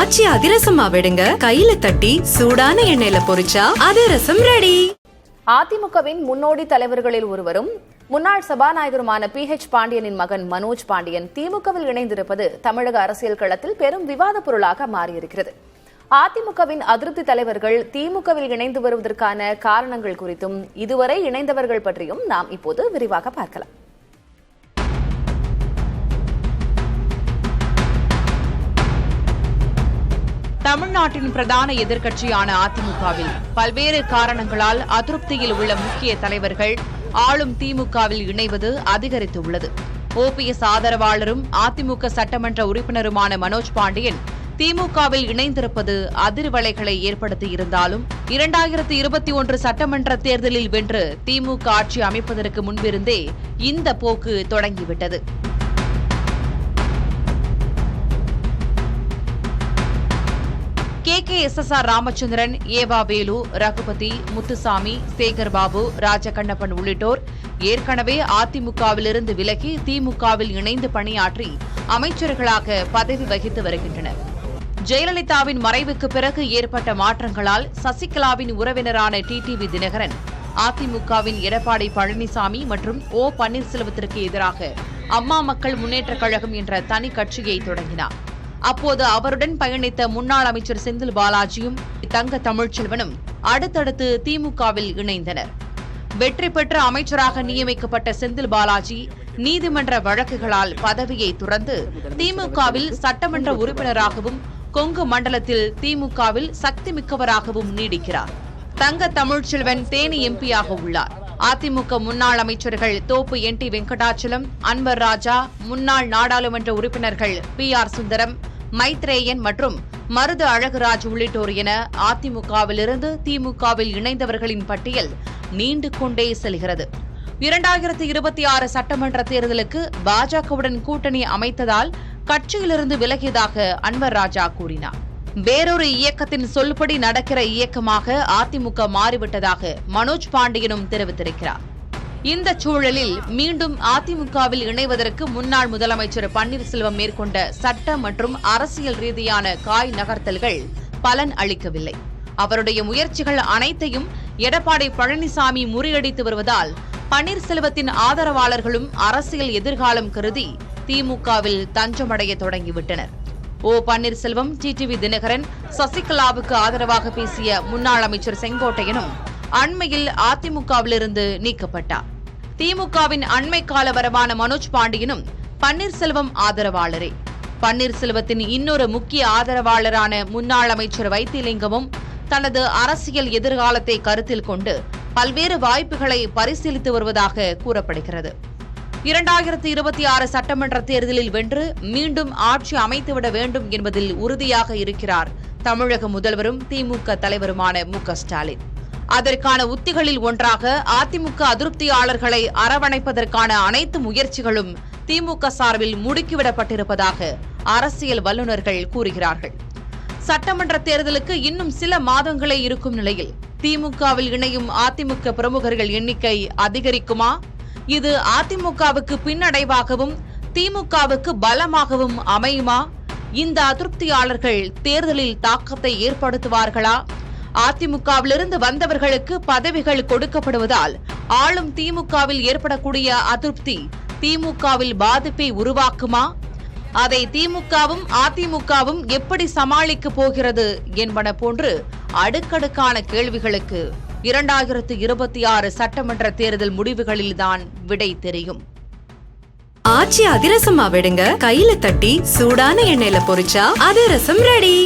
ஆச்சி அதிரசமா விடுங்க, கையில தட்டி சூடான எண்ணெயில பொரிச்சா அதிரசம் ரெடி. அதிமுகவின் முன்னோடி தலைவர்களில் ஒருவரும் முன்னாள் சபாநாயகருமான PH பாண்டியனின் மகன் மனோஜ் பாண்டியன் திமுகவில் இணைந்திருப்பது தமிழக அரசியல் களத்தில் பெரும் விவாத பொருளாக மாறியிருக்கிறது. அதிமுகவின் அதிருப்தி தலைவர்கள் திமுகவில் இணைந்து வருவதற்கான காரணங்கள் குறித்தும் இதுவரை இணைந்தவர்கள் பற்றியும் நாம் இப்போது விரிவாக பார்க்கலாம். தமிழ்நாட்டின் பிரதான எதிர்க்கட்சியான அதிமுகவில் பல்வேறு காரணங்களால் அதிருப்தியில் உள்ள முக்கிய தலைவர்கள் ஆளும் திமுகவில் இணைவது அதிகரித்துள்ளது. OPS ஆதரவாளரும் அதிமுக சட்டமன்ற உறுப்பினருமான மனோஜ் பாண்டியன் திமுகவில் இணைந்திருப்பது அதிர்வலைகளை ஏற்படுத்தியிருந்தாலும் 2021 சட்டமன்ற தேர்தலில் வென்று திமுக ஆட்சி அமைப்பதற்கு முன்பிருந்தே இந்த போக்கு தொடங்கிவிட்டது. KKSSR ராமச்சந்திரன், ஏவா வேலு, ரகுபதி, முத்துசாமி, சேகர் பாபு, ராஜகண்ணப்பன் உள்ளிட்டோர் ஏற்கனவே அதிமுகவிலிருந்து விலகி திமுகவில் இணைந்து பணியாற்றி அமைச்சர்களாக பதவி வகித்து வருகின்றனர். ஜெயலலிதாவின் மறைவுக்கு பிறகு ஏற்பட்ட மாற்றங்களால் சசிகலாவின் உறவினரான TTV தினகரன் அதிமுகவின் எடப்பாடி பழனிசாமி மற்றும் O பன்னீர்செல்வத்திற்கு எதிராக அம்மா மக்கள் முன்னேற்றக் கழகம் என்ற தனி கட்சியை தொடங்கினார். அப்போது அவருடன் பயணித்த முன்னாள் அமைச்சர் செந்தில் பாலாஜியும் தங்க தமிழ்ச்செல்வனும் அடுத்தடுத்து திமுகவில் இணைந்தனர். வெற்றி பெற்ற அமைச்சராக நியமிக்கப்பட்ட செந்தில் பாலாஜி நீதிமன்ற வழக்குகளால் பதவியை துறந்து திமுகவில் சட்டமன்ற உறுப்பினராகவும் கொங்கு மண்டலத்தில் திமுகவில் சக்தி மிக்கவராகவும் நீடிக்கிறார். தங்க தமிழ்ச்செல்வன் தேனி MP-யாக உள்ளார். அதிமுக முன்னாள் அமைச்சர்கள் தோப்பு NT வெங்கடாச்சலம், அன்வர் ராஜா, முன்னாள் நாடாளுமன்ற உறுப்பினர்கள் PR சுந்தரம், மைத்ரேயன் மற்றும் மருது அழகுராஜ் உள்ளிட்டோர் என அதிமுகவிலிருந்து திமுகவில் இணைந்தவர்களின் பட்டியல் நீண்டு கொண்டே செல்கிறது. 2026 சட்டமன்ற தேர்தலுக்கு பாஜகவுடன் கூட்டணி அமைத்ததால் கட்சியிலிருந்து விலகியதாக அன்வர் ராஜா கூறினார். வேறொரு இயக்கத்தின் சொல்படி நடக்கிற இயக்கமாக அதிமுக மாறிவிட்டதாக மனோஜ் பாண்டியனும் தெரிவித்திருக்கிறார். இந்த சூழலில் மீண்டும் அதிமுகவில் இணைவதற்கு முன்னாள் முதலமைச்சர் பன்னீர்செல்வம் மேற்கொண்ட சட்ட மற்றும் அரசியல் ரீதியான காய் நகர்த்தல்கள் பலன் அளிக்கவில்லை. அவருடைய முயற்சிகள் அனைத்தையும் எடப்பாடி பழனிசாமி முறியடித்து வருவதால் பன்னீர்செல்வத்தின் ஆதரவாளர்களும் அரசியல் எதிர்காலம் கருதி திமுகவில் தஞ்சமடைய தொடங்கிவிட்டனர். O பன்னீர்செல்வம், TTV தினகரன், சசிகலாவுக்கு ஆதரவாக பேசிய முன்னாள் அமைச்சர் செங்கோட்டையனும் அண்மையில் அதிமுகவிலிருந்து நீக்கப்பட்டார். திமுகவின் அண்மை கால வரவான மனோஜ் பாண்டியனும் பன்னீர்செல்வம் ஆதரவாளரே. பன்னீர்செல்வத்தின் இன்னொரு முக்கிய ஆதரவாளரான முன்னாள் அமைச்சர் வைத்திலிங்கமும் தனது அரசியல் எதிர்காலத்தை கருத்தில் கொண்டு பல்வேறு வாய்ப்புகளை பரிசீலித்து வருவதாக கூறப்படுகிறது. 2026 சட்டமன்ற தேர்தலில் வென்று மீண்டும் ஆட்சி அமைத்துவிட வேண்டும் என்பதில் உறுதியாக இருக்கிறார் தமிழக முதல்வரும் திமுக தலைவருமான MK ஸ்டாலின். அதற்கான உத்திகளில் ஒன்றாக அதிமுக அதிருப்தியாளர்களை அரவணைப்பதற்கான அனைத்து முயற்சிகளும் திமுக சார்பில் முடுக்கிவிடப்பட்டிருப்பதாக அரசியல் வல்லுநர்கள் கூறுகிறார்கள். சட்டமன்ற தேர்தலுக்கு இன்னும் சில மாதங்களே இருக்கும் நிலையில் திமுகவில் இணையும் அதிமுக பிரமுகர்கள் எண்ணிக்கை அதிகரிக்குமா? இது அதிமுகவுக்கு பின்னடைவாகவும் திமுகவுக்கு பலமாகவும் அமையுமா? இந்த அதிருப்தியாளர்கள் தேர்தலில் தாக்கத்தை ஏற்படுத்துவார்களா? அதிமுகவிலிருந்து வந்தவர்களுக்கு பதவிகள் கொடுக்கப்படுவதால் ஆளும் திமுகவில் ஏற்படக்கூடிய அதிருப்தி திமுகவில் பாதிப்பை உருவாக்குமா? அதை திமுகவும் அதிமுகவும் எப்படி சமாளிக்கப் போகிறது என்பன போன்று அடுக்கடுக்கான கேள்விகளுக்கு 2026 சட்டமன்ற தேர்தல் முடிவுகளில்தான் விடை தெரியும். ஆச்சி அதிரசமா விடுங்க, கையில தட்டி சூடான எண்ணெயில பொரிச்சா அதிரசம் ரெடி.